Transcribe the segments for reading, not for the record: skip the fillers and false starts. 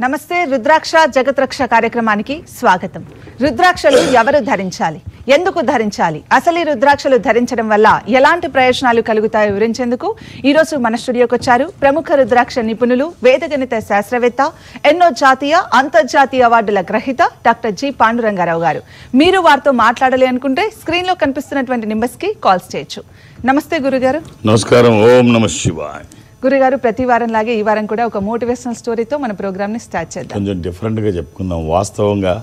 నమస్తే రుద్రాక్ష జగత్రక్ష కార్యక్రమానికి స్వాగతం. రుద్రాక్షలు ఎవరు ధరించాలి, ఎందుకు ధరించాలి, అసలు ఈ రుద్రాక్షలు ధరించడం వల్ల ఎలాంటి ప్రయోజనాలు కలుగుతాయో వివరించేందుకు ఈ రోజు మన స్టూడియోకి వచ్చారు ప్రముఖ రుద్రాక్ష నిపుణులు, వేదగణిత శాస్త్రవేత్త, ఎన్నో జాతీయ అంతర్జాతీయ అవార్డుల గ్రహీత డాక్టర్ జి పాండురంగారావు గారు. మీరు వారితో మాట్లాడాలి అనుకుంటే స్క్రీన్ లో కనిపిస్తున్నటువంటి నెంబర్స్ కి కాల్స్ చేయొచ్చు. నమస్తే గురుగారు. నమస్కారం. ఓం నమః శివాయ. గురుగారు, ప్రతి వారం లాగే ఈ వారం కూడా ఒక మోటివేషనల్ స్టోరీతో మన ప్రోగ్రామ్ ని స్టార్ట్ చేద్దాం. కొంచెం డిఫరెంట్గా చెప్పుకుందాం. వాస్తవంగా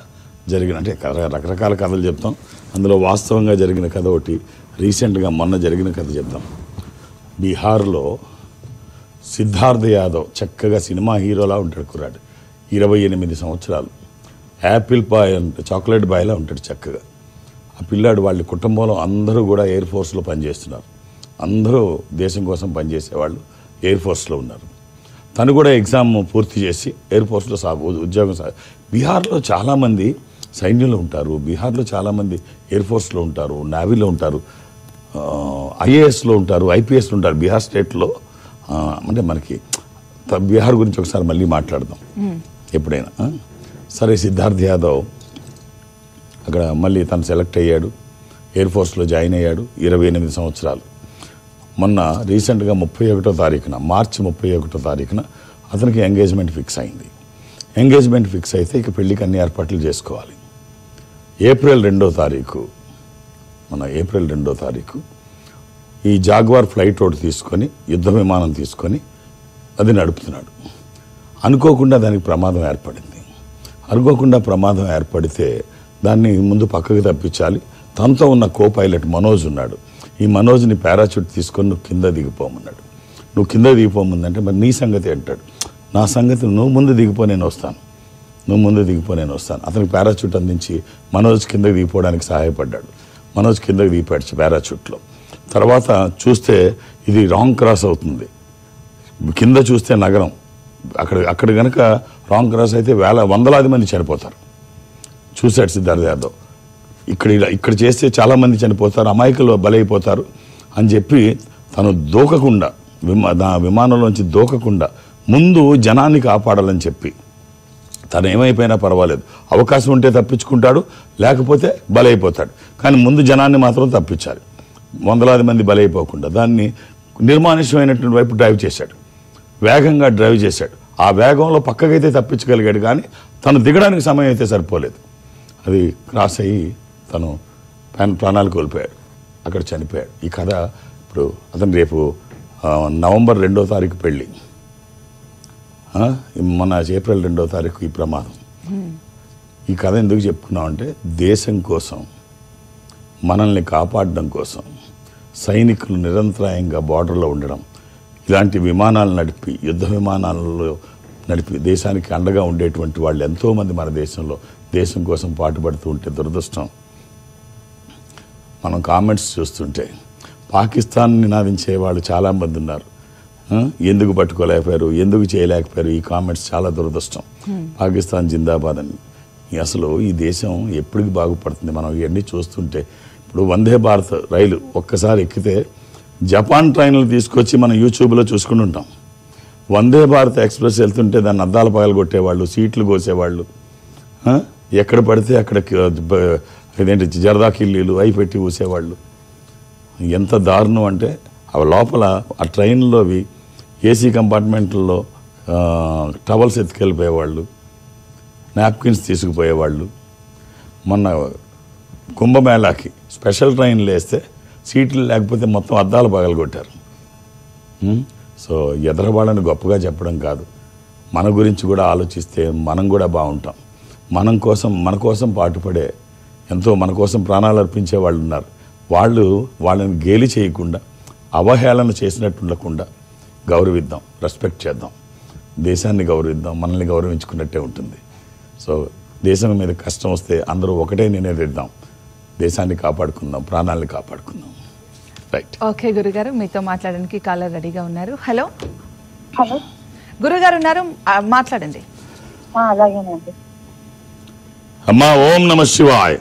జరిగిన అంటే రకరకాల కథలు చెప్తాం, అందులో వాస్తవంగా జరిగిన కథ ఒకటి, రీసెంట్గా మొన్న జరిగిన కథ చెప్తాం. బీహార్లో సిద్ధార్థ్ యాదవ్ చక్కగా సినిమా హీరోలా ఉంటాడు. కుర్రాడు 28 సంవత్సరాలు, యాపిల్ బాయ్ అంటే చాక్లెట్ బాయ్లా ఉంటాడు చక్కగా. ఆ పిల్లాడు వాళ్ళ కుటుంబంలో అందరూ కూడా ఎయిర్ ఫోర్స్లో పనిచేస్తున్నారు. అందరూ దేశం కోసం పనిచేసేవాళ్ళు ఎయిర్ ఫోర్స్లో ఉన్నారు. తను కూడా ఎగ్జామ్ పూర్తి చేసి ఎయిర్ ఫోర్స్లో ఉద్యోగం బీహార్లో చాలామంది సైన్యంలో ఉంటారు, బీహార్లో చాలామంది ఎయిర్ ఫోర్స్లో ఉంటారు, నేవీలో ఉంటారు, ఐఏఎస్లో ఉంటారు, ఐపీఎస్లో ఉంటారు. బీహార్ స్టేట్లో అంటే మనకి బీహార్ గురించి ఒకసారి మళ్ళీ మాట్లాడదాం ఎప్పుడైనా. సరే, సిద్ధార్థ్ యాదవ్ అక్కడ మళ్ళీ తను సెలెక్ట్ అయ్యాడు, ఎయిర్ ఫోర్స్లో జాయిన్ అయ్యాడు. 28 సంవత్సరాలు. మొన్న రీసెంట్గా 31వ తారీఖున, మార్చి 31వ తారీఖున అతనికి ఎంగేజ్మెంట్ ఫిక్స్ అయింది. ఎంగేజ్మెంట్ ఫిక్స్ అయితే ఇక పెళ్ళికి అన్ని ఏర్పాట్లు చేసుకోవాలి. ఏప్రిల్ 2వ తారీఖు ఈ జాగ్వార్ ఫ్లైట్ ఒకటి తీసుకొని, యుద్ధ విమానం తీసుకొని అది నడుపుతున్నాడు. అనుకోకుండా దానికి ప్రమాదం ఏర్పడింది. అనుకోకుండా ప్రమాదం ఏర్పడితే దాన్ని ముందు పక్కకు తప్పించాలి. తనతో ఉన్న కో పైలట్ మనోజ్ ఉన్నాడు. ఈ మనోజ్ని పారాచూట్ తీసుకొని నువ్వు కింద దిగిపోమన్నాడు. నువ్వు కింద దిగిపోమందంటే మరి నీ సంగతి అంటాడు. నా సంగతి నువ్వు ముందు దిగిపో, నేను వస్తాను, నువ్వు ముందు దిగిపో, నేను వస్తాను. అతనికి పారాచూట్ అందించి మనోజ్ కిందకి దిగిపోవడానికి సహాయపడ్డాడు. మనోజ్ కిందకి దిగిపోయాడు పారాచూట్లో. తర్వాత చూస్తే ఇది రాంగ్ క్రాస్ అవుతుంది. కింద చూస్తే నగరం, అక్కడ కనుక రాంగ్ క్రాస్ అయితే వందలాది మంది చనిపోతారు. చూశాడు సిద్ధార్థ్ యాదవ్. ఇక్కడ చేస్తే చాలామంది చనిపోతారు, అమాయకులు బలైపోతారు అని చెప్పి తను దూకకుండా, విమానంలోంచి దూకకుండా ముందు జనాన్ని కాపాడాలని చెప్పి తను ఏమైపోయినా పర్వాలేదు, అవకాశం ఉంటే తప్పించుకుంటాడు, లేకపోతే బలైపోతాడు, కానీ ముందు జనాన్ని మాత్రం తప్పించాలి. వందలాది మంది బలైపోకుండా దాన్ని నిర్మానుష్యమైనటువంటి వైపు డ్రైవ్ చేశాడు. వేగంగా డ్రైవ్ చేశాడు. ఆ వేగంలో పక్కకైతే తప్పించగలిగాడు, కానీ తను దిగడానికి సమయం అయితే సరిపోలేదు. అది క్రాస్ అయ్యి తను ప్రాణాలు కోల్పోయాడు, అక్కడ చనిపోయాడు. ఈ కథ ఇప్పుడు అతను రేపు నవంబర్ 2వ తారీఖు పెళ్ళి, మొన్న ఏప్రిల్ 2వ తారీఖు ఈ ప్రమాదం. ఈ కథ ఎందుకు చెప్పుకున్నామంటే దేశం కోసం, మనల్ని కాపాడడం కోసం సైనికులు నిరంతరాయంగా బార్డర్లో ఉండడం, ఇలాంటి విమానాలు నడిపి, యుద్ధ విమానాలలో నడిపి దేశానికి అండగా ఉండేటువంటి వాళ్ళు ఎంతోమంది మన దేశంలో దేశం కోసం పాటుపడుతూ ఉంటే దురదృష్టం. మనం కామెంట్స్ చూస్తుంటే పాకిస్తాన్ నినాదించే వాళ్ళు చాలామంది ఉన్నారు. ఎందుకు పట్టుకోలేకపోయారు, ఎందుకు చేయలేకపోయారు, ఈ కామెంట్స్ చాలా దురదృష్టం. పాకిస్తాన్ జిందాబాద్ అని. అసలు ఈ దేశం ఎప్పటికి బాగుపడుతుంది మనం ఇవన్నీ చూస్తుంటే. ఇప్పుడు వందే భారత్ రైలు ఒక్కసారి ఎక్కితే జపాన్ ట్రైన్లు తీసుకొచ్చి మనం యూట్యూబ్లో చూసుకుని ఉంటాం. వందే భారత్ ఎక్స్ప్రెస్ వెళ్తుంటే దాన్ని అద్దాలు పగలు కొట్టేవాళ్ళు, సీట్లు కోసేవాళ్ళు, ఎక్కడ పడితే అక్కడ ఇదేంటి జరదా కిల్లీలు అవి పెట్టి ఊసేవాళ్ళు. ఎంత దారుణం అంటే అవి లోపల ఆ ట్రైన్లోవి ఏసీ కంపార్ట్మెంట్లో టవల్స్ ఎత్తుకెళ్ళిపోయేవాళ్ళు, నాప్కిన్స్ తీసుకుపోయేవాళ్ళు. మొన్న కుంభమేళాకి స్పెషల్ ట్రైన్లు వేస్తే సీట్లు లేకపోతే మొత్తం అద్దాలు పగలగొట్టారు. సో ఎదరవాళ్ళని గొప్పగా చెప్పడం కాదు, మన గురించి కూడా ఆలోచిస్తే మనం కూడా బాగుంటాం. మన కోసం పాటుపడే, ఎంతో మన కోసం ప్రాణాలు అర్పించే వాళ్ళు ఉన్నారు. వాళ్ళని గేలి చేయకుండా, అవహేళన చేసినట్టు ఉండకుండా గౌరవిద్దాం, రెస్పెక్ట్ చేద్దాం, దేశాన్ని గౌరవిద్దాం, మనల్ని గౌరవించుకున్నట్టే ఉంటుంది. సో దేశం మీద కష్టం వస్తే అందరూ ఒకటే నినేదిద్దాం, దేశాన్ని కాపాడుకుందాం, ప్రాణాలని కాపాడుకుందాం. రైట్. ఓకే గురుగారు, మీతో మాట్లాడడానికి కాలర్ రెడీగా ఉన్నారు. హలో హలో గురుగారు ఉన్నారు, మాట్లాడండి. అలాగేనండి. అమ్మా, ఓం నమః శివాయ.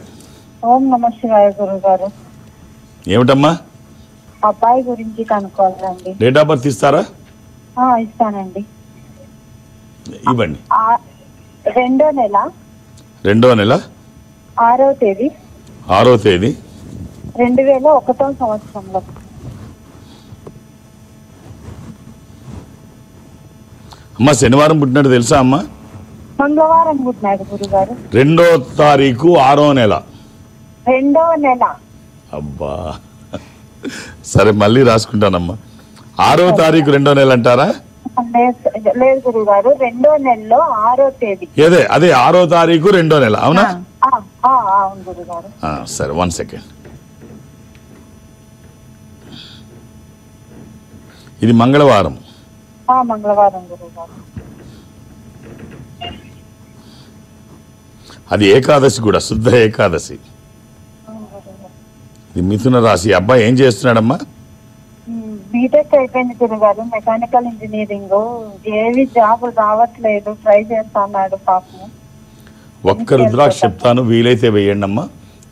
ఓం నమః శివాయ గురుగారు. ఏమిటమ్మా? అబ్బాయి గురించి కనుక్కోవాలండి. డేట్ ఆఫ్ బర్త్ ఇస్తారా? ఇస్తానండి. ఇవ్వండి. రెండో నెల 2వ నెల 6వ తేదీ 6వ తేదీ 2001 సంవత్సరంలో. అమ్మ శనివారం పుట్టినట్టు తెలుసా అమ్మ? మంగళవారం పుట్టినాడు గురుగారు. 2వ తారీఖు 6వ నెల. 2వ నెల. అబ్బా సరే మళ్ళీ రాసుకుంటానమ్మా. 6వ తారీఖు 2వ నెల అంటారా? లేదు గురుగారు, 2వ నెలలో 6వ తేదీ. అదే 6వ తారీఖు 2వ నెల, అవునా? అవును గురుగారు. సరే 1 సెకండ్. ఇది మంగళవారం. మంగళవారం గురుగారు. అది ఏకాదశి కూడా, శుద్ధ ఏకాదశి. ఇది మిథున రాశి. అబ్బాయి ఏం చేస్తున్నాడమ్మా? బీటెక్ అయిపోయింది గురుగారు, మెకానికల్ ఇంజనీరింగ్. ఏవి జాబ్ రావట్లేదు, ట్రై చేస్తున్నాడు పాపం. ఒక్క రుద్రాక్ష చెప్తాను, వీలైతే వేయండి అమ్మా.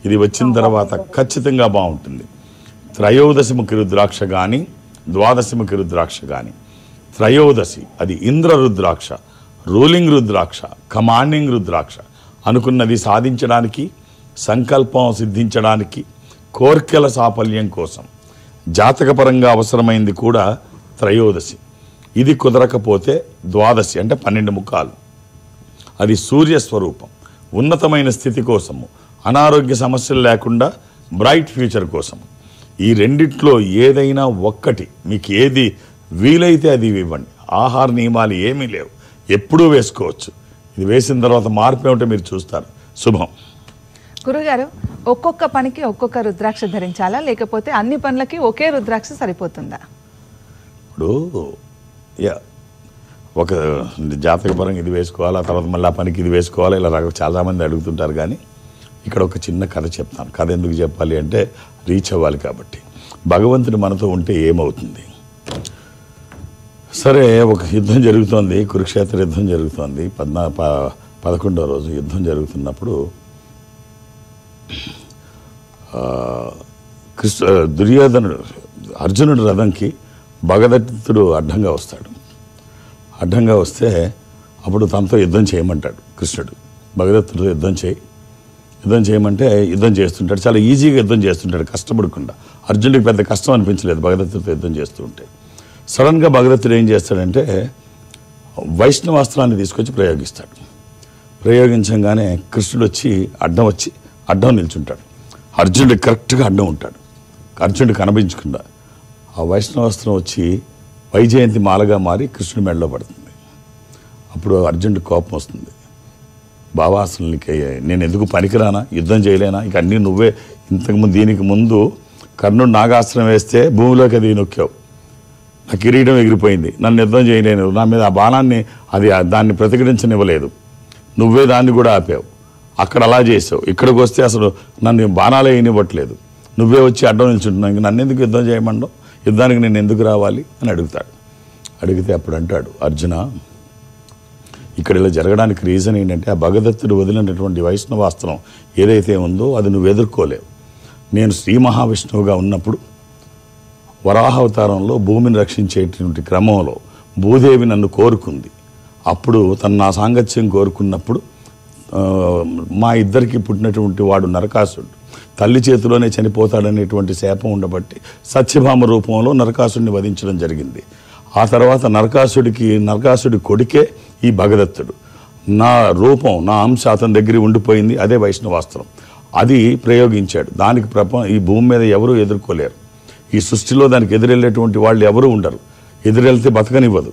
ఇది వచ్చిన తర్వాత ఖచ్చితంగా బాగుంటుంది. త్రయోదశముఖి రుద్రాక్ష కానీ, ద్వాదశముఖి రుద్రాక్ష కానీ. త్రయోదశి అది ఇంద్ర రుద్రాక్ష, రూలింగ్ రుద్రాక్ష, కమాండింగ్ రుద్రాక్ష. అనుకున్నది సాధించడానికి, సంకల్పం సిద్ధించడానికి, కోర్కెల సాఫల్యం కోసం జాతకపరంగా అవసరమైంది కూడా త్రయోదశి. ఇది కుదరకపోతే ద్వాదశి అంటే 12 ముఖాలు. అది సూర్య స్వరూపం. ఉన్నతమైన స్థితి కోసము, అనారోగ్య సమస్యలు లేకుండా బ్రైట్ ఫ్యూచర్ కోసము. ఈ రెండిట్లో ఏదైనా ఒక్కటి మీకు ఏది వీలైతే అది ఇవ్వండి. ఆహార నియమాలు ఏమీ లేవు, ఎప్పుడూ వేసుకోవచ్చు. ఇది వేసిన తర్వాత మార్పు ఏమిటో మీరు చూస్తారు. శుభం. గురుగారు, ఒక్కొక్క పనికి ఒక్కొక్క రుద్రాక్ష ధరించాలా, లేకపోతే అన్ని పనులకి ఒకే రుద్రాక్ష సరిపోతుందా? ఇప్పుడు ఒక జాతకపరంగా ఇది వేసుకోవాలా, తర్వాత మళ్ళీ ఆ పనికి ఇది వేసుకోవాలా, ఇలా చాలామంది అడుగుతుంటారు. కానీ ఇక్కడ ఒక చిన్న కథ చెప్తాను. కథ ఎందుకు చెప్పాలి అంటే రీచ్ అవ్వాలి కాబట్టి. భగవంతుడు మనతో ఉంటే ఏమవుతుంది? సరే, ఒక యుద్ధం జరుగుతోంది, కురుక్షేత్ర యుద్ధం జరుగుతోంది. 11వ రోజు యుద్ధం జరుగుతున్నప్పుడు దుర్యోధనుడు అర్జునుడు రథంకి భగదత్తుడు అడ్డంగా వస్తాడు. అడ్డంగా వస్తే అప్పుడు తనతో యుద్ధం చేయమంటాడు కృష్ణుడు. భగదత్తుడితో యుద్ధం చేయమంటే యుద్ధం చేస్తుంటాడు. చాలా ఈజీగా యుద్ధం చేస్తుంటాడు, కష్టపడకుండా. అర్జునుడికి పెద్ద కష్టం అనిపించలేదు భగదత్తుడితో యుద్ధం చేస్తూ ఉంటే. సడన్గా భగదత్తుడు ఏం చేస్తాడంటే వైష్ణవాస్త్రాన్ని తీసుకొచ్చి ప్రయోగిస్తాడు. ప్రయోగించగానే కృష్ణుడు వచ్చి అడ్డం నిల్చుంటాడు. అర్జునుడు కరెక్ట్గా అడ్డం ఉంటాడు. అర్జునుడు కనిపించకుండా ఆ వైష్ణవాస్త్రం వచ్చి వైజయంతి మాలగా మారి కృష్ణుడి మెడలో పడుతుంది. అప్పుడు అర్జునుడి కోపం వస్తుంది. బావా, అసలు నీకు నేను ఎందుకు పనికిరానా, యుద్ధం చేయలేనా, ఇక అన్నీ నువ్వే. ఇంతకుముందు దీనికి ముందు కర్ణుడు నాగాస్త్రం వేస్తే భూమిలోకి అది నొక్కావు, నా కిరీటం ఎగిరిపోయింది, నన్ను యుద్ధం చేయలేను, నా మీద ఆ బాణాన్ని దాన్ని ప్రతిఘటించనివ్వలేదు, నువ్వే దాన్ని కూడా ఆపావు. అక్కడ అలా చేసావు, ఇక్కడికి వస్తే అసలు నన్ను బాణాలే వేయనివ్వట్లేదు, నువ్వే వచ్చి అడ్డం నిల్చుంటున్నావు, ఇంక నన్ను ఎందుకు యుద్ధం చేయమండవు, యుద్ధానికి నేను ఎందుకు రావాలి అని అడుగుతాడు. అడిగితే అప్పుడు అంటాడు, అర్జున, ఇక్కడ ఇలా జరగడానికి రీజన్ ఏంటంటే ఆ భగదత్తుడు వదిలినటువంటి వైష్ణవాస్త్రం ఏదైతే ఉందో అది నువ్వు ఎదుర్కోలేవు. నేను శ్రీ మహావిష్ణువుగా ఉన్నప్పుడు వరాహావతారంలో భూమిని రక్షించేటువంటి క్రమంలో భూదేవి నన్ను కోరుకుంది. అప్పుడు తను నా సాంగత్యం కోరుకున్నప్పుడు మా ఇద్దరికి పుట్టినటువంటి వాడు నరకాసుడు తల్లి చేతిలోనే చనిపోతాడనేటువంటి శాపం ఉండబట్టి సత్యభామ రూపంలో నరకాసుడిని వధించడం జరిగింది. ఆ తర్వాత నరకాసుడి కొడుకే ఈ భగదత్తుడు. నా రూపం, నా అంశ అతని దగ్గర ఉండిపోయింది, అదే వైష్ణవాస్త్రం. అది ప్రయోగించాడు. దానికి ఈ భూమి మీద ఎవరూ ఎదుర్కోలేరు. ఈ సృష్టిలో దానికి ఎదురెళ్ళేటువంటి వాళ్ళు ఎవరూ ఉండరు. ఎదురెళ్తే బతకనివ్వదు,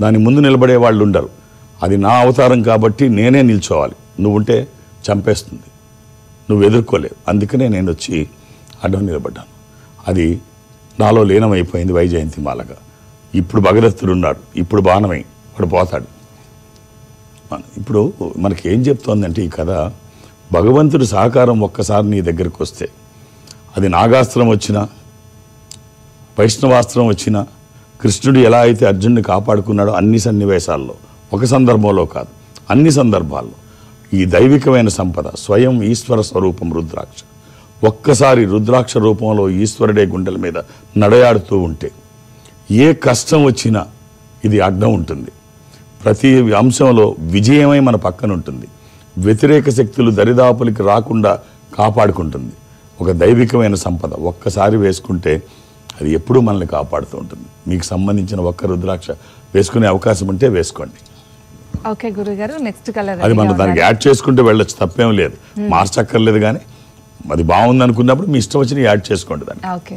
దాని ముందు నిలబడే వాళ్ళు ఉండరు. అది నా అవతారం కాబట్టి నేనే నిల్చోవాలి, నువ్వుంటే చంపేస్తుంది, నువ్వు ఎదుర్కోలేవు. అందుకనే నేను వచ్చి అడ్డం నిలబడ్డాను. అది నాలో లీనమైపోయింది వైజయంతి మాలగా. ఇప్పుడు భగదత్తుడు ఉన్నాడు, ఇప్పుడు బాణమై వాడు పోతాడు. ఇప్పుడు మనకి ఏం చెప్తోందంటే ఈ కథ, భగవంతుడి సహకారం ఒక్కసారి నీ దగ్గరికి వస్తే, అది నాగాస్త్రం వచ్చినా వైష్ణవాస్త్రం వచ్చినా, కృష్ణుడు ఎలా అయితే అర్జునుడిని కాపాడుకున్నాడో అన్ని సన్నివేశాల్లో, ఒక సందర్భంలో కాదు అన్ని సందర్భాల్లో, ఈ దైవికమైన సంపద స్వయం ఈశ్వర స్వరూపం రుద్రాక్ష. ఒక్కసారి రుద్రాక్ష రూపంలో ఈశ్వరుడే గుండెల మీద నడయాడుతూ ఉంటే ఏ కష్టం వచ్చినా ఇది అడ్డం ఉంటుంది. ప్రతి అంశంలో విజయమై మన పక్కన ఉంటుంది. వ్యతిరేక శక్తులు దరిదాపులకి రాకుండా కాపాడుకుంటుంది. ఒక దైవికమైన సంపద ఒక్కసారి వేసుకుంటే అది ఎప్పుడూ మనల్ని కాపాడుతూ ఉంటుంది. మీకు సంబంధించిన ఒక్క రుద్రాక్ష వేసుకునే అవకాశం ఉంటే వేసుకోండి. ఓకే గురుగారు, నెక్స్ట్ కలర్ అది మనం దానికి యాడ్ చేసుకుంటే వెళ్ళొచ్చు, తప్పేం లేదు, మార్చక్కర్లేదు. కానీ అది బాగుంది అనుకున్నప్పుడు మీ ఇష్టం వచ్చిన యాడ్ చేసుకోండి దాన్ని. ఓకే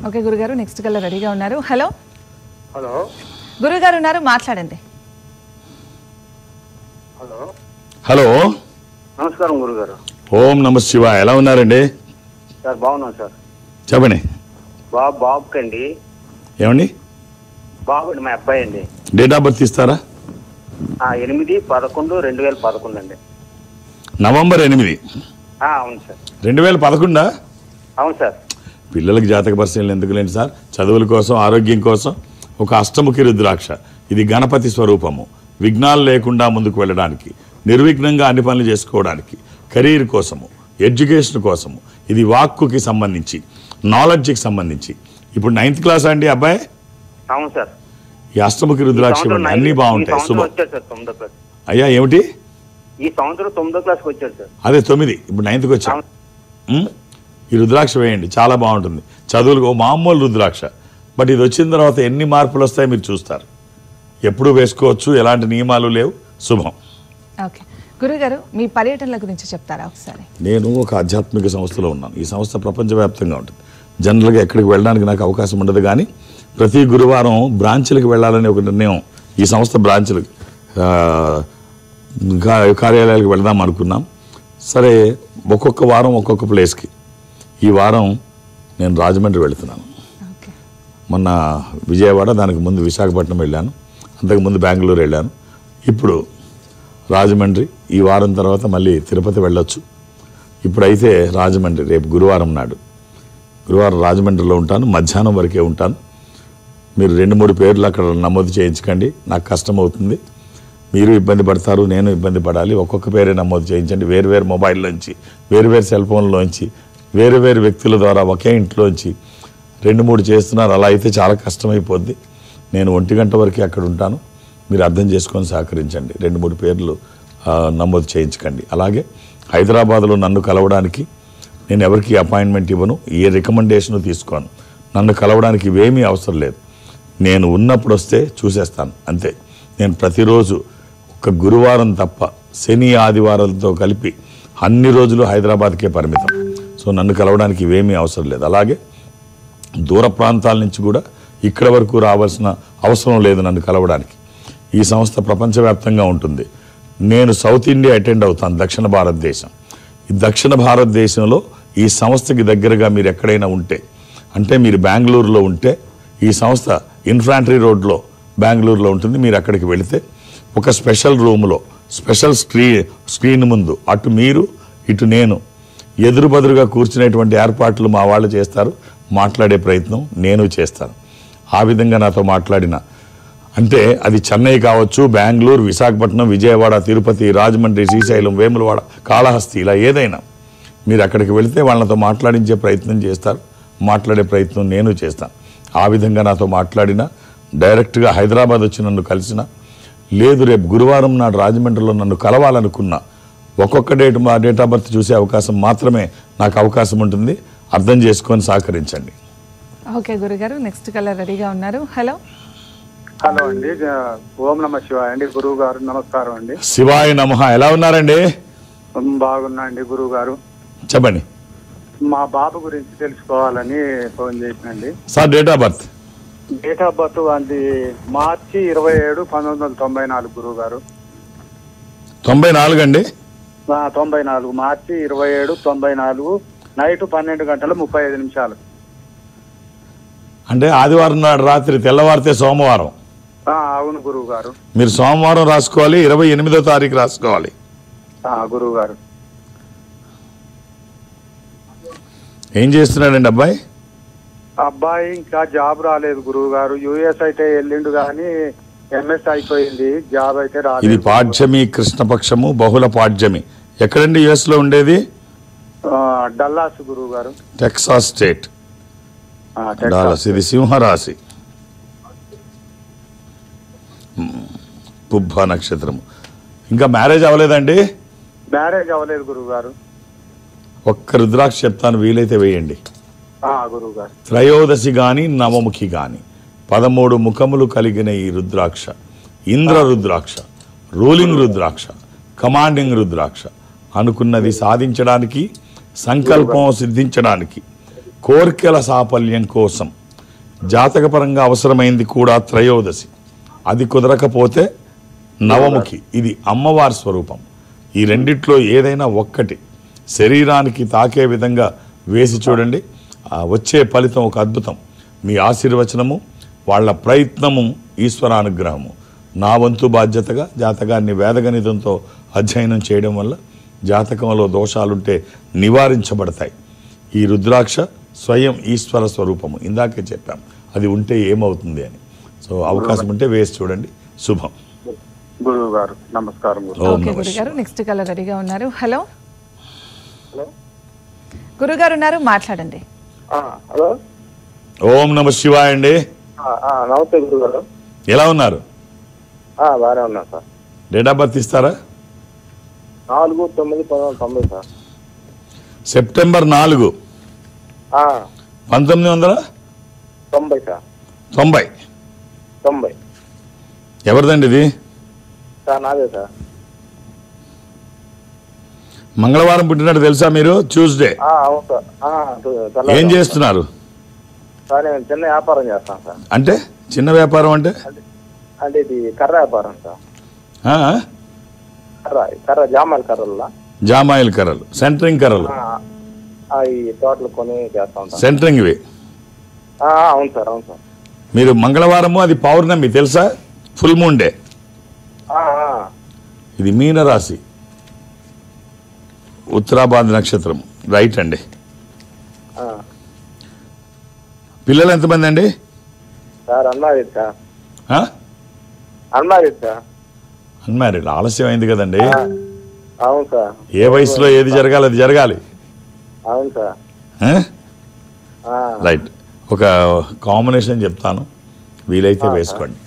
ఓకే గురుగారు, నెక్స్ట్ కలర్ రెడీగా ఉన్నారు. హలో హలో గురుగారు ఉన్నారు, మాట్లాడండి. హలో హలో, నమస్కారం గురుగారు. ఓం నమ శివ. ఎలా ఉన్నారండి? సార్ బాగున్నాం సార్. చెప్పండి. బాబుకండి. ఏమండి? బాబు అండి, మా అబ్బాయి అండి. డేట్ ఆఫ్ బర్త్ ఇస్తారా? 8/11/2011 అండి. నవంబర్ 8. అవును సార్. 2011? అవును సార్. పిల్లలకి జాతక పరిశీలన ఎందుకులేండి సార్, చదువుల కోసం, ఆరోగ్యం కోసం. ఒక అష్టముఖి రుద్రాక్ష, ఇది గణపతి స్వరూపము. విఘ్నాలు లేకుండా ముందుకు వెళ్ళడానికి, నిర్విఘ్నంగా అన్ని పనులు చేసుకోవడానికి, కెరీర్ కోసము, ఎడ్యుకేషన్ కోసము. ఇది వాక్కుకి సంబంధించి, నాలెడ్జ్కి సంబంధించి. ఇప్పుడు 9th క్లాస్ అండి అబ్బాయి? అవును సార్. ఈ అష్టముఖి రుద్రాక్ష అన్ని బాగుంటాయి. శుభం. అయ్యా ఏమిటి? ఈ సంవత్సరం 9వ క్లాస్కి వచ్చాడు సార్. అదే 9, ఇప్పుడు 9th వచ్చాం. ఈ రుద్రాక్ష వేయండి, చాలా బాగుంటుంది. చదువులకు మామూలు రుద్రాక్ష, బట్ ఇది వచ్చిన తర్వాత ఎన్ని మార్పులు వస్తాయో మీరు చూస్తారు. ఎప్పుడు వేసుకోవచ్చు, ఎలాంటి నియమాలు లేవు. శుభం. ఓకే గురుగారు, మీ పర్యటనల గురించి చెప్తారా ఒకసారి? నేను ఒక ఆధ్యాత్మిక సంస్థలో ఉన్నాను. ఈ సంస్థ ప్రపంచవ్యాప్తంగా ఉంటుంది. జనరల్గా ఎక్కడికి వెళ్ళడానికి నాకు అవకాశం ఉండదు, కానీ ప్రతి గురువారం బ్రాంచ్లకు వెళ్ళాలనే ఒక నిర్ణయం, ఈ సంస్థ బ్రాంచ్లకు కార్యాలయాలకు వెళదాం అనుకున్నాం. సరే, ఒక్కొక్క వారం ఒక్కొక్క ప్లేస్కి. ఈ వారం నేను రాజమండ్రి వెళుతున్నాను. మొన్న విజయవాడ, దానికి ముందు విశాఖపట్నం వెళ్ళాను, అంతకుముందు బెంగళూరు వెళ్ళాను, ఇప్పుడు రాజమండ్రి. ఈ వారం తర్వాత మళ్ళీ తిరుపతి వెళ్ళొచ్చు. ఇప్పుడైతే రాజమండ్రి, రేపు గురువారం నాడు, గురువారం రాజమండ్రిలో ఉంటాను. మధ్యాహ్నం వరకే ఉంటాను. మీరు 2-3 పేర్లు అక్కడ నమోదు చేయించకండి, నాకు కష్టం అవుతుంది. మీరు ఇబ్బంది పడతారు, నేను ఇబ్బంది పడాలి. ఒక్కొక్క పేరే నమోదు చేయించండి. వేరు మొబైల్లోంచి, వేరు సెల్ ఫోన్లోంచి, వేరు వ్యక్తుల ద్వారా ఒకే ఇంట్లోంచి 2-3 చేస్తున్నారు. అలా అయితే చాలా కష్టమైపోద్ది. నేను 1 గంట వరకే అక్కడ ఉంటాను. మీరు అర్థం చేసుకొని సహకరించండి. 2-3 పేర్లు నమోదు చేయించకండి. అలాగే హైదరాబాద్లో నన్ను కలవడానికి నేను ఎవరికి అపాయింట్మెంట్ ఇవ్వను, ఏ రికమెండేషను తీసుకోను. నన్ను కలవడానికి ఇవేమీ అవసరం లేదు. నేను ఉన్నప్పుడు వస్తే చూసేస్తాను, అంతే. నేను ప్రతిరోజు ఒక గురువారం తప్ప శని ఆదివారాలతో కలిపి అన్ని రోజులు హైదరాబాద్కే పరిమితం. సో నన్ను కలవడానికి ఇవేమీ అవసరం లేదు. అలాగే దూర ప్రాంతాల నుంచి కూడా ఇక్కడ వరకు రావాల్సిన అవసరం లేదు నన్ను కలవడానికి. ఈ సంస్థ ప్రపంచవ్యాప్తంగా ఉంటుంది. నేను సౌత్ ఇండియా అటెండ్ అవుతాను, దక్షిణ భారతదేశం. ఈ దక్షిణ భారతదేశంలో ఈ సంస్థకి దగ్గరగా మీరు ఎక్కడైనా ఉంటే, అంటే మీరు బెంగళూరులో ఉంటే, ఈ సంస్థ ఇన్ఫాంట్రీ రోడ్లో బెంగళూరులో ఉంటుంది. మీరు అక్కడికి వెళితే ఒక స్పెషల్ రూమ్లో, స్పెషల్ స్క్రీన్ ముందు అటు మీరు ఇటు నేను ఎదురుబదురుగా కూర్చునేటువంటి ఏర్పాట్లు మా వాళ్ళు చేస్తారు. మాట్లాడే ప్రయత్నం నేను చేస్తాను. ఆ విధంగా నాతో మాట్లాడిన, అంటే అది చెన్నై కావచ్చు, బెంగళూరు, విశాఖపట్నం, విజయవాడ, తిరుపతి, రాజమండ్రి, శ్రీశైలం, వేములవాడ, కాళహస్తి, ఇలా ఏదైనా మీరు అక్కడికి వెళితే వాళ్ళతో మాట్లాడించే ప్రయత్నం చేస్తారు. మాట్లాడే ప్రయత్నం నేను చేస్తాను. ఆ విధంగా నాతో మాట్లాడిన, డైరెక్ట్గా హైదరాబాద్ వచ్చి నన్ను కలిసిన, లేదు రేపు గురువారం నాడు రాజమండ్రిలో నన్ను కలవాలనుకున్నా, ఒక్కొక్క డేట్ ఆఫ్ బర్త్ చూసే అవకాశం మాత్రమే నాకు అవకాశం ఉంటుంది. అర్థం చేసుకొని సహకరించండి. ఓకే గురుగారు, నెక్స్ట్ కలర్ రెడీగా ఉన్నారు. హలో హలో అండి, ఓం నమ శివాయ అండి. గురువు గారు నమస్కారం అండి. శివాయ నమః. ఎలా ఉన్నారండి? బాగున్నా అండి గురువు గారు. చెప్పండి. మా బాబు గురించి తెలుసుకోవాలని ఫోన్ చేసినండి. Sir date of birth? Date of birth అది మార్చి 27, 1994 గురువు గారు. 94 అండి? 94, మార్చి 27, 94, నైట్ 12:35. అంటే ఆదివారం నాడు రాత్రి, తెల్లవారితే సోమవారం. అవును గురువు గారు. మీరు సోమవారం రాసుకోవాలి, 28వ తారీఖు రాసుకోవాలి. గురువు గారు. ఏం చేస్తున్నాడండి అబ్బాయి? అబ్బాయి ఇంకా జాబ్ రాలేదు గురువు గారు. యుఎస్ అయితే వెళ్ళిండు కానీ ఎంఎస్ అయిపోయింది, జాబ్ అయితే రాలేదు. ఇది పాడ్యమి, కృష్ణపక్షము, బహుళ పాడ్యమి. ఎక్కడండి యుఎస్ లో ఉండేది? డల్లాస్ గురువు గారు. Texas state, Dallas. ఇది సింహరాశి. పుబ్బ నక్షత్రము. ఇంకా మ్యారేజ్ అవ్వలేదండి? మ్యారేజ్ అవ్వలేదు గురువు గారు. ఒక్క రుద్రాక్ష చెప్తాను, వీలైతే వేయండి. గురువు గారు. త్రయోదశి గాని నవముఖి గాని 13 ముఖములు కలిగిన ఈ రుద్రాక్ష ఇంద్ర రుద్రాక్ష, రూలింగ్ రుద్రాక్ష, కమాండింగ్ రుద్రాక్ష. అనుకున్నది సాధించడానికి, సంకల్పం సిద్ధించడానికి, కోర్కెల సాఫల్యం కోసం జాతకపరంగా అవసరమైంది కూడా త్రయోదశి. అది కుదరకపోతే నవముఖి, ఇది అమ్మవారి స్వరూపం. ఈ రెండిట్లో ఏదైనా ఒక్కటి శరీరానికి తాకే విధంగా వేసి చూడండి, వచ్చే ఫలితం ఒక అద్భుతం. మీ ఆశీర్వచనము, వాళ్ళ ప్రయత్నము, ఈశ్వరానుగ్రహము. నా వంతు బాధ్యతగా జాతకాన్ని వేదగణితంతో అధ్యయనం చేయడం వల్ల జాతకంలో దోషాలుంటే నివారించబడతాయి. ఈ రుద్రాక్ష స్వయం ఈశ్వర స్వరూపము. ఇందాకే చెప్పాం అది ఉంటే ఏమవుతుంది అని. సో అవకాశం ఉంటే వేసి చూడండి. శుభం. గురువు గారు నమస్కారం. ఓకే గురుగారు, నెక్స్ట్ కాలర్ రెడీగా ఉన్నారు. హలో గురుగారు ఉన్నారు, మాట్లాడండి. హలో, ఓం నమ శివాయ అండి. నమస్తే గురుగారు. ఎలా ఉన్నారు? బాగానే ఉన్నా సార్. డేట్ ఆఫ్ బర్త్ ఇస్తారా? 4/9/1990 సార్. September 4, 1990 sir. 90. ఎవరిదండి ఇది? సార్ నాదే సార్. మంగళవారం పుట్టినట్టు తెలుసా మీరు? ట్యూస్డే. అవును సార్. ఏం చేస్తున్నారు? సార్ నేను చిన్న వ్యాపారం చేస్తాను సార్. అంటే చిన్న వ్యాపారం అంటే? అంటే ఇది కర్ర వ్యాపారం సార్. కర్ర జామాయిల్ కర్రలు. జామాయిల్ కర్రలు, సెంటరింగ్ కర్రలు. ఈ తోటలు కొని చేస్తా ఉంటాను. సెంటరింగ్ ఇవి. అవును సార్. అవును సార్. మీరు మంగళవారము, అది పౌర్ణమి తెలుసా? Full moon day. ఇది మీన రాశి, ఉత్తరాభాద్ర నక్షత్రం. రైట్ అండి. పిల్లలు ఎంతమంది అండి? Sir unmarried sir. Unmarried sir. Unmarried. ఆలస్యం అయింది కదండి. అవును సార్. ఏ వయసులో ఏది జరగాలి అది జరగాలి. అవును సార్. రైట్. ఒక కాంబినేషన్ చెప్తాను, వీలైతే వేసుకోండి.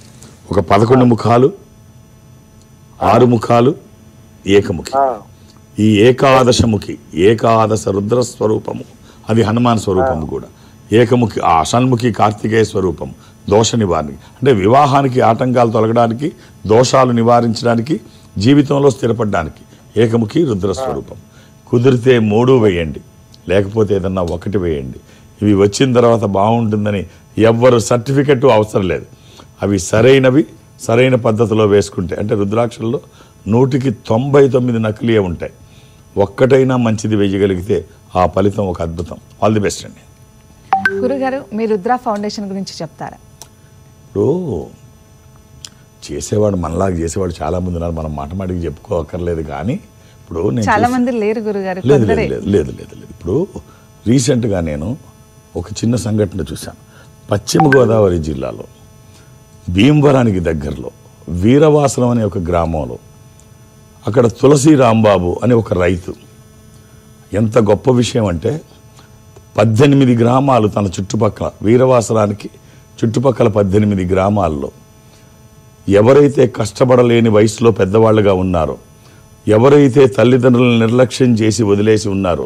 ఒక 11 ముఖాలు, 6 ముఖాలు, ఏకముఖి. ఈ ఏకాదశముఖి, ఏకాదశ రుద్ర స్వరూపము, అది హనుమాన్ స్వరూపము కూడా. ఏకముఖి, ఆ షణ్ముఖి కార్తికేయ స్వరూపం. దోష నివారణకి, అంటే వివాహానికి ఆటంకాలు తొలగడానికి, దోషాలు నివారించడానికి, జీవితంలో స్థిరపడడానికి ఏకముఖి రుద్ర స్వరూపం. కుదిరితే 3 వేయండి, లేకపోతే ఏదన్నా 1 వేయండి. ఇవి వచ్చిన తర్వాత బాగుంటుందని ఎవ్వరు సర్టిఫికెట్ అవసరం లేదు. అవి సరైనవి, సరైన పద్ధతిలో వేసుకుంటే, అంటే రుద్రాక్షల్లో 100కి 99 నకిలీయే ఉంటాయి. ఒక్కటైనా మంచిది వేయగలిగితే ఆ ఫలితం ఒక అద్భుతం. ఆల్ ది బెస్ట్ అండి. గురుగారు, మీ రుద్ర ఫౌండేషన్ గురించి చెప్తారా? ఇప్పుడు చేసేవాడు, మనలాగా చేసేవాడు చాలా మంది ఉన్నారు, మనం మాటమాటికి చెప్పుకోకర్లేదు. కానీ ఇప్పుడు నేను చాలా మంది లేరు గురుగారు. లేదు లేదు లేదు లేదు లేదు ఇప్పుడు రీసెంట్గా నేను ఒక చిన్న సంఘటన చూశాను. పశ్చిమ గోదావరి జిల్లాలో భీమవరానికి దగ్గరలో వీరవాసనం అనే ఒక గ్రామంలో, అక్కడ తులసి రాంబాబు అనే ఒక రైతు, ఎంత గొప్ప విషయం అంటే 18 గ్రామాలు తన చుట్టుపక్కల, వీరవాసరానికి చుట్టుపక్కల 18 గ్రామాల్లో ఎవరైతే కష్టపడలేని వయసులో పెద్దవాళ్ళుగా ఉన్నారో, ఎవరైతే తల్లిదండ్రులను నిర్లక్ష్యం చేసి వదిలేసి ఉన్నారో,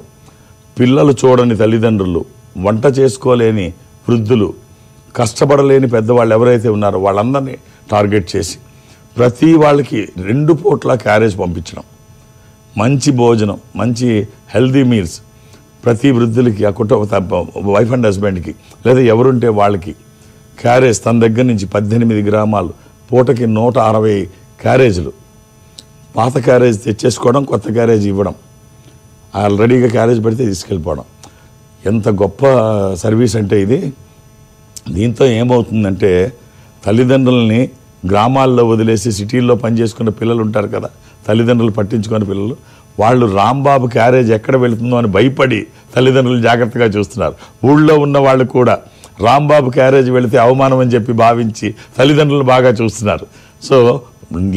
పిల్లలు చూడని తల్లిదండ్రులు, వంట చేసుకోలేని వృద్ధులు, కష్టపడలేని పెద్దవాళ్ళు ఎవరైతే ఉన్నారో వాళ్ళందరినీ టార్గెట్ చేసి ప్రతి వాళ్ళకి 2 పూట్ల క్యారేజ్ పంపించడం, మంచి భోజనం, మంచి హెల్దీ మీల్స్ ప్రతి వృద్ధులకి, ఆ కుటుంబ వైఫ్ అండ్ హస్బెండ్కి లేదా ఎవరుంటే వాళ్ళకి క్యారేజ్ తన దగ్గర నుంచి 18 గ్రామాలు పూటకి 160 క్యారేజీలు, పాత క్యారేజ్ తెచ్చేసుకోవడం, కొత్త క్యారేజ్ ఇవ్వడం, ఆల్రెడీగా క్యారేజ్ పెడితే తీసుకెళ్ళిపోవడం. ఎంత గొప్ప సర్వీస్ అంటే ఇది. దీంతో ఏమవుతుందంటే తల్లిదండ్రులని గ్రామాల్లో వదిలేసి సిటీల్లో పనిచేసుకున్న పిల్లలు ఉంటారు కదా, తల్లిదండ్రులు పట్టించుకునే పిల్లలు, వాళ్ళు రాంబాబు క్యారేజ్ ఎక్కడ వెళుతుందో అని భయపడి తల్లిదండ్రులు జాగ్రత్తగా చూస్తున్నారు. ఊళ్ళో ఉన్న వాళ్ళు కూడా రాంబాబు క్యారేజ్ వెళితే అవమానం అని చెప్పి భావించి తల్లిదండ్రులు బాగా చూస్తున్నారు. సో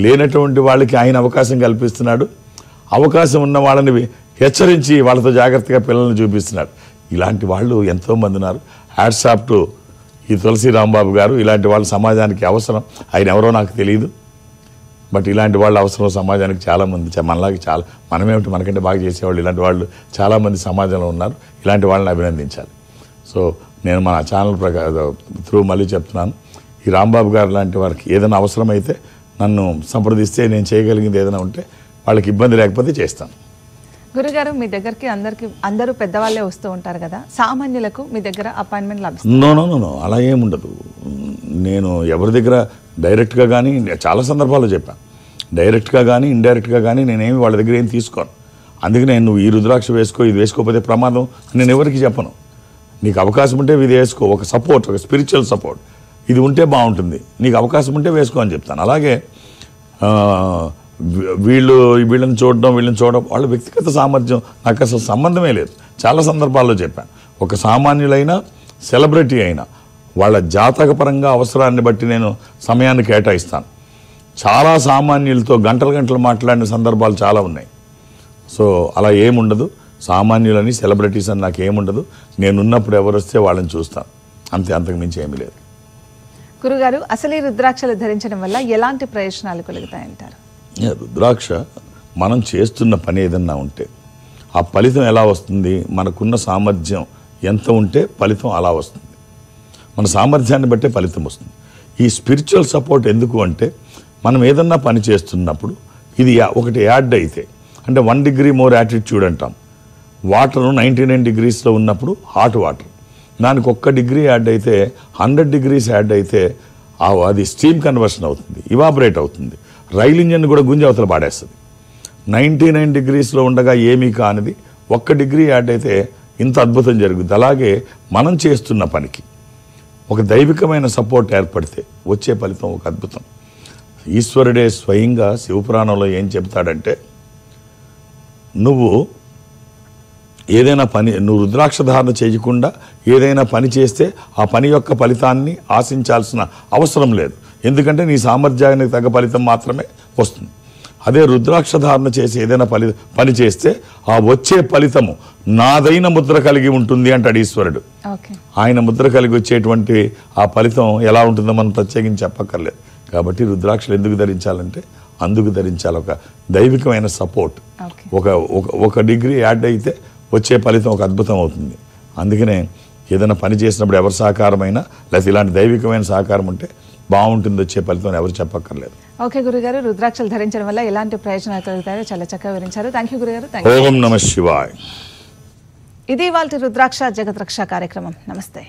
లేనటువంటి వాళ్ళకి ఆయన అవకాశం కల్పిస్తున్నాడు, అవకాశం ఉన్న వాళ్ళని హెచ్చరించి వాళ్ళతో జాగ్రత్తగా పిల్లల్ని చూపిస్తున్నాడు. ఇలాంటి వాళ్ళు ఎంతోమంది ఉన్నారు. హ్యాట్స్ ఆఫ్ టు ఈ తులసి రాంబాబు గారు. ఇలాంటి వాళ్ళు సమాజానికి అవసరం. ఆయన ఎవరో నాకు తెలియదు, బట్ ఇలాంటి వాళ్ళు అవసరం సమాజానికి చాలామంది మనలాగే చాలా మనమేమిటి మనకంటే బాగా చేసేవాళ్ళు ఇలాంటి వాళ్ళు చాలామంది సమాజంలో ఉన్నారు. ఇలాంటి వాళ్ళని అభినందించాలి. సో నేను మన ఛానల్ త్రూ మళ్ళీ చెప్తున్నాను, ఈ రాంబాబు గారు లాంటి వారికి ఏదైనా అవసరమైతే నన్ను సంప్రదిస్తే నేను చేయగలిగింది ఏదైనా ఉంటే వాళ్ళకి ఇబ్బంది లేకపోతే చేస్తాను. గురుగారు, మీ దగ్గరికి అందరూ పెద్దవాళ్ళే వస్తూ ఉంటారు కదా, సామాన్యులకు మీ దగ్గర అపాయింట్మెంట్ లభిస్తుంది? నో అలా ఏముండదు. నేను ఎవరి దగ్గర డైరెక్ట్గా కానీ చాలా సందర్భాల్లో చెప్పాను, డైరెక్ట్గా కానీ ఇండైరెక్ట్గా కానీ నేనేమి వాళ్ళ దగ్గర ఏం తీసుకోను. అందుకనే నువ్వు ఈ రుద్రాక్ష వేసుకో, ఇది వేసుకోకపోతే ప్రమాదం నేను ఎవరికి చెప్పను. నీకు అవకాశం ఉంటే ఇది వేసుకో, ఒక సపోర్ట్, ఒక స్పిరిచువల్ సపోర్ట్ ఇది ఉంటే బాగుంటుంది, నీకు అవకాశం ఉంటే వేసుకో అని చెప్తాను. అలాగే వీళ్ళని చూడడం వాళ్ళ వ్యక్తిగత సామర్థ్యం నాకు అసలు సంబంధమే లేదు. చాలా సందర్భాల్లో చెప్పాను, ఒక సామాన్యులైనా సెలబ్రిటీ అయినా వాళ్ళ జాతకపరంగా అవసరాన్ని బట్టి నేను సమయాన్ని కేటాయిస్తాను. చాలా సామాన్యులతో గంటలు మాట్లాడిన సందర్భాలు చాలా ఉన్నాయి. సో అలా ఏముండదు, సామాన్యులని సెలబ్రిటీస్ అని నాకు ఏముండదు. నేనున్నప్పుడు ఎవరు వస్తే వాళ్ళని చూస్తాను, అంతే, అంతకు మించి ఏమీ లేదు. గురుగారు, అసలు ఈ రుద్రాక్షలు ధరించడం వల్ల ఎలాంటి ప్రయోజనాలు కలుగుతాయంటారు? రుద్రాక్ష మనం చేస్తున్న పని ఏదన్నా ఉంటే ఆ ఫలితం ఎలా వస్తుంది, మనకున్న సామర్థ్యం ఎంత ఉంటే ఫలితం అలా వస్తుంది. మన సామర్థ్యాన్ని బట్టే ఫలితం వస్తుంది. ఈ స్పిరిచువల్ సపోర్ట్ ఎందుకు అంటే, మనం ఏదన్నా పని చేస్తున్నప్పుడు ఇది ఒకటి యాడ్ అయితే, అంటే 1 degree మోర్ యాటిట్యూడ్ అంటాం. వాటర్ 99 degreesలో ఉన్నప్పుడు హాట్ వాటర్, దానికి 1 degree యాడ్ అయితే 100 degrees యాడ్ అయితే అది స్టీమ్ కన్వర్షన్ అవుతుంది, ఇవాపరేట్ అవుతుంది. రైలు ఇంజన్ కూడా గుంజి అవతల పాడేస్తుంది. 99 degreesలో ఉండగా ఏమీ కానిది 1 degree యాడ్ అయితే ఇంత అద్భుతం జరుగుతుంది. అలాగే మనం చేస్తున్న పనికి ఒక దైవికమైన సపోర్ట్ ఏర్పడితే వచ్చే ఫలితం ఒక అద్భుతం. ఈశ్వరుడే స్వయంగా శివపురాణంలో ఏం చెప్తాడంటే, నువ్వు రుద్రాక్ష ధారణ చేయకుండా ఏదైనా పని చేస్తే ఆ పని యొక్క ఫలితాన్ని ఆశించాల్సిన అవసరం లేదు. ఎందుకంటే నీ సామర్థ్యానికి తగ్గ ఫలితం మాత్రమే వస్తుంది. అదే రుద్రాక్ష ధారణ చేసి ఏదైనా పని చేస్తే ఆ వచ్చే ఫలితము నాదైన ముద్ర కలిగి ఉంటుంది అంటాడు ఈశ్వరుడు. ఆయన ముద్ర కలిగి వచ్చేటువంటి ఆ ఫలితం ఎలా ఉంటుందో మనం ప్రత్యేకించి చెప్పక్కర్లేదు. కాబట్టి రుద్రాక్షలు ఎందుకు ధరించాలంటే అందుకు ధరించాలి, ఒక దైవికమైన సపోర్ట్. ఒక డిగ్రీ యాడ్ అయితే వచ్చే ఫలితం ఒక అద్భుతం అవుతుంది. అందుకనే ఏదైనా పని చేసినప్పుడు ఎవరి సహకారమైనా లేకపోతే ఇలాంటి దైవికమైన సహకారం ఉంటే బాగుంటుంది వచ్చే ఫలితం ఎవరు చెప్పక్కర్లేదు. ఓకే గురుగారు, రుద్రాక్షలు ధరించడం వల్ల ఎలాంటి ప్రయోజనాలు కలుగుతాయో చాలా చక్కగా వివరించారు. థ్యాంక్ యూ గురుగారు. ఓం నమః శివాయ. ఇది ఇవాల్టి రుద్రాక్ష జగత్ రక్ష కార్యక్రమం. నమస్తే.